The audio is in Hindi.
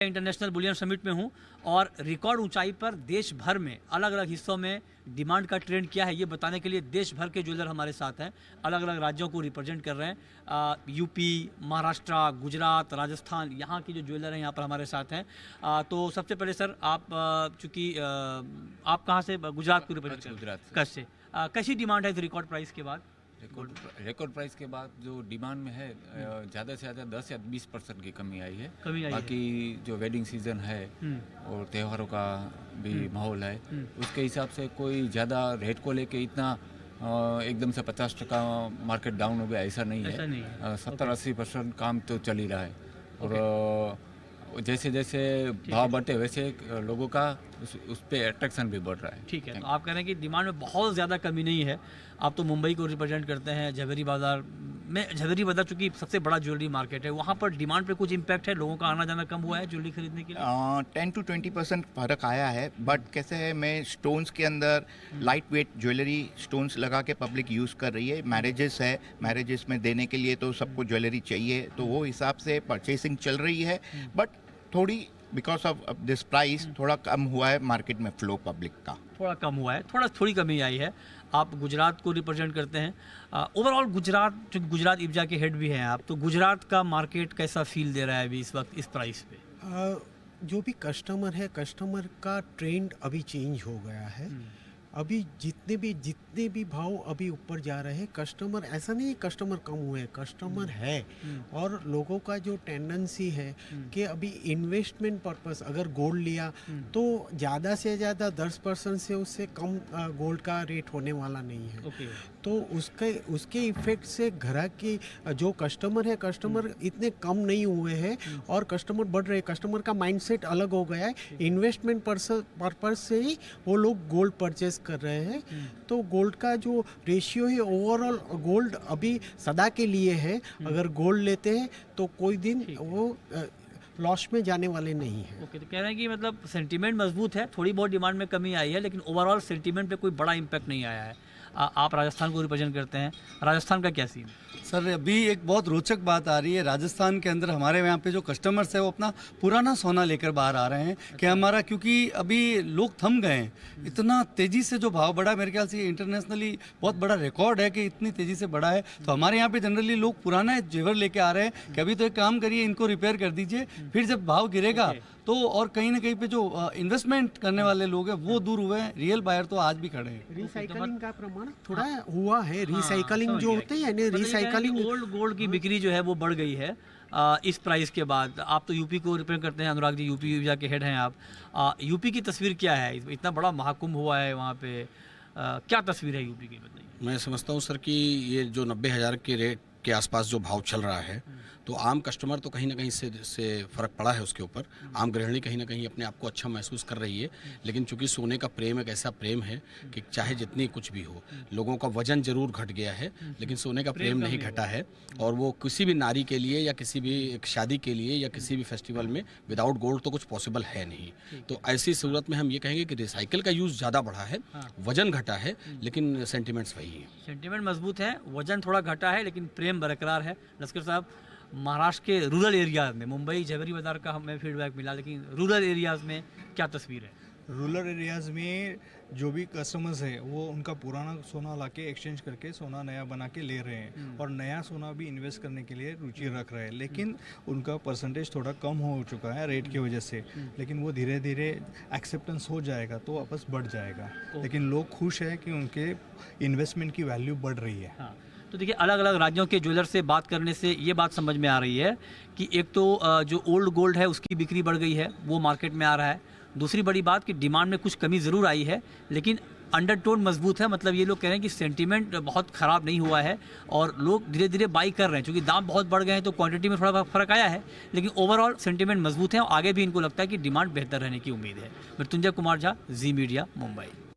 इंटरनेशनल बुलियन समिट में हूं और रिकॉर्ड ऊंचाई पर देश भर में अलग अलग हिस्सों में डिमांड का ट्रेंड क्या है ये बताने के लिए देश भर के ज्वेलर हमारे साथ हैं। अलग अलग राज्यों को रिप्रेजेंट कर रहे हैं। यूपी, महाराष्ट्र, गुजरात, राजस्थान, यहाँ की जो ज्वेलर हैं यहाँ पर हमारे साथ हैं। तो सबसे पहले सर आप चूँकि आप कहाँ से? गुजरात को रिप्रेजेंट कर रहे हैं। गुजरात कच्छ से कैसी डिमांड है इस रिकॉर्ड प्राइस के बाद? रिकॉर्ड प्राइस के बाद जो डिमांड में है ज़्यादा से ज़्यादा 10 या 20% की कमी आई है। बाकी जो वेडिंग सीजन है और त्योहारों का भी माहौल है उसके हिसाब से कोई ज़्यादा रेट को लेके इतना एकदम से 50% मार्केट डाउन हो गया ऐसा नहीं है। 70-80% काम तो चल ही रहा है। और जैसे जैसे भाव बढ़ते वैसे लोगों का उस पर अट्रैक्शन भी बढ़ रहा है। ठीक है, तो आप कह रहे हैं कि डिमांड में बहुत ज़्यादा कमी नहीं है। आप तो मुंबई को रिप्रेजेंट करते हैं, झवेरी बाज़ार में। झवेरी बाज़ार चूँकि सबसे बड़ा ज्वेलरी मार्केट है, वहाँ पर डिमांड पे कुछ इम्पैक्ट है? लोगों का आना जाना कम हुआ है ज्वेलरी खरीदने के लिए? 10 to 20% फ़र्क आया है। बट कैसे है, मैं स्टोन्स के अंदर लाइट वेट ज्वेलरी स्टोन्स लगा के पब्लिक यूज़ कर रही है। मैरिजेस है, मैरिजेस में देने के लिए तो सबको ज्वेलरी चाहिए, तो वो हिसाब से परचेसिंग चल रही है। बट थोड़ी बिकॉज ऑफ दिस प्राइस थोड़ा कम हुआ है मार्केट में फ्लो पब्लिक का। थोड़ा कम हुआ है, थोड़ी कमी आई है। आप गुजरात को रिप्रेजेंट करते हैं। ओवरऑल गुजरात, चूँकि गुजरात इब्जा के हेड भी हैं आप, तो गुजरात का मार्केट कैसा फील दे रहा है अभी इस वक्त इस प्राइस पे? जो भी कस्टमर है, कस्टमर का ट्रेंड अभी चेंज हो गया है। अभी जितने भी भाव अभी ऊपर जा रहे हैं, कस्टमर ऐसा नहीं कस्टमर कम हुए, कस्टमर है। और लोगों का जो टेंडेंसी है कि अभी इन्वेस्टमेंट पर्पस अगर गोल्ड लिया तो ज़्यादा से ज़्यादा 10% से उससे कम गोल्ड का रेट होने वाला नहीं है। तो उसके इफेक्ट से ग्राहक की जो कस्टमर है, कस्टमर इतने कम नहीं हुए हैं और कस्टमर बढ़ रहे हैं। कस्टमर का माइंडसेट अलग हो गया है। इन्वेस्टमेंट पर्पस से ही वो लोग गोल्ड परचेस कर रहे हैं। तो गोल्ड का जो रेशियो है ओवरऑल, गोल्ड अभी सदा के लिए है। अगर गोल्ड लेते हैं तो कोई दिन वो लॉस में जाने वाले नहीं है। ओके, तो कह रहे हैं कि मतलब सेंटीमेंट मजबूत है, थोड़ी बहुत डिमांड में कमी आई है, लेकिन ओवरऑल सेंटीमेंट पे कोई बड़ा इम्पैक्ट नहीं आया है। आप राजस्थान को रिप्रेजेंट करते हैं, राजस्थान का क्या सीन? सर अभी एक बहुत रोचक बात आ रही है। राजस्थान के अंदर हमारे यहाँ पे जो कस्टमर्स है वो अपना पुराना सोना लेकर बाहर आ रहे हैं कि हमारा, क्योंकि अभी लोग थम गए हैं। इतना तेज़ी से जो भाव बढ़ा, मेरे ख्याल से इंटरनेशनली बहुत बड़ा रिकॉर्ड है कि इतनी तेज़ी से बढ़ा है। तो हमारे यहाँ पे जनरली लोग पुराना जेवर लेके आ रहे हैं कि अभी तो एक काम करिए, इनको रिपेयर कर दीजिए, फिर जब भाव गिरेगा तो और कहीं ना कहीं पे जो इन्वेस्टमेंट करने वाले लोग हैं वो दूर हुए हैं। रियल बायर तो आज भी खड़े हैं। रिसाइकलिंग का प्रमाण थोड़ा हुआ है। रिसाइकलिंग जो होते हैं यानी रिसाइकलिंग, गोल्ड की बिक्री जो है वो बढ़ गई है इस प्राइस के बाद। आप तो यूपी को रिप्रेजेंट करते हैं, अनुराग जी, यूपी के हेड हैं आप। यूपी की तस्वीर क्या है? इतना बड़ा महाकुंभ हुआ है वहाँ पे, क्या तस्वीर है यूपी की, बताइए। मैं समझता हूँ सर कि ये जो 90,000 के रेट के आसपास जो भाव चल रहा है, तो आम कस्टमर तो कहीं ना कहीं से फ़र्क पड़ा है उसके ऊपर। आम गृहिणी कहीं ना कहीं अपने आप को अच्छा महसूस कर रही है। लेकिन चूंकि सोने का प्रेम एक ऐसा प्रेम है कि चाहे जितनी कुछ भी हो, लोगों का वजन जरूर घट गया है लेकिन सोने का प्रेम नहीं घटा है। और वो किसी भी नारी के लिए या किसी भी शादी के लिए या किसी भी फेस्टिवल में विदाउट गोल्ड तो कुछ पॉसिबल है नहीं। तो ऐसी सूरत में हम ये कहेंगे कि रिसाइकिल का यूज़ ज़्यादा बढ़ा है, वजन घटा है, लेकिन सेंटिमेंट्स वही है। सेंटिमेंट मजबूत है, वजन थोड़ा घटा है, लेकिन प्रेम बरकरार है। लश्कर साहब, महाराष्ट्र के रूरल एरियाज में, मुंबई झवेरी बाज़ार का हमें फीडबैक मिला, लेकिन रूरल एरियाज में क्या तस्वीर है? रूरल एरियाज़ में जो भी कस्टमर्स है वो उनका पुराना सोना लाके एक्सचेंज करके सोना नया बना के ले रहे हैं और नया सोना भी इन्वेस्ट करने के लिए रुचि रख रहे हैं। लेकिन उनका परसेंटेज थोड़ा कम हो चुका है रेट की वजह से। लेकिन वो धीरे धीरे एक्सेप्टेंस हो जाएगा तो वापस बढ़ जाएगा। लेकिन लोग खुश हैं कि उनके इन्वेस्टमेंट की वैल्यू बढ़ रही है। हाँ, तो देखिए, अलग अलग राज्यों के ज्वेलर से बात करने से ये बात समझ में आ रही है कि एक तो जो ओल्ड गोल्ड है उसकी बिक्री बढ़ गई है, वो मार्केट में आ रहा है। दूसरी बड़ी बात कि डिमांड में कुछ कमी ज़रूर आई है, लेकिन अंडरटोन मजबूत है। मतलब ये लोग कह रहे हैं कि सेंटीमेंट बहुत ख़राब नहीं हुआ है और लोग धीरे धीरे बाई कर रहे हैं। क्योंकि दाम बहुत बढ़ गए हैं तो क्वांटिटी में थोड़ा फ़र्क आया है, लेकिन ओवरऑल सेंटीमेंट मजबूत है और आगे भी इनको लगता है कि डिमांड बेहतर रहने की उम्मीद है। मृत्युंजय कुमार झा, जी मीडिया, मुंबई।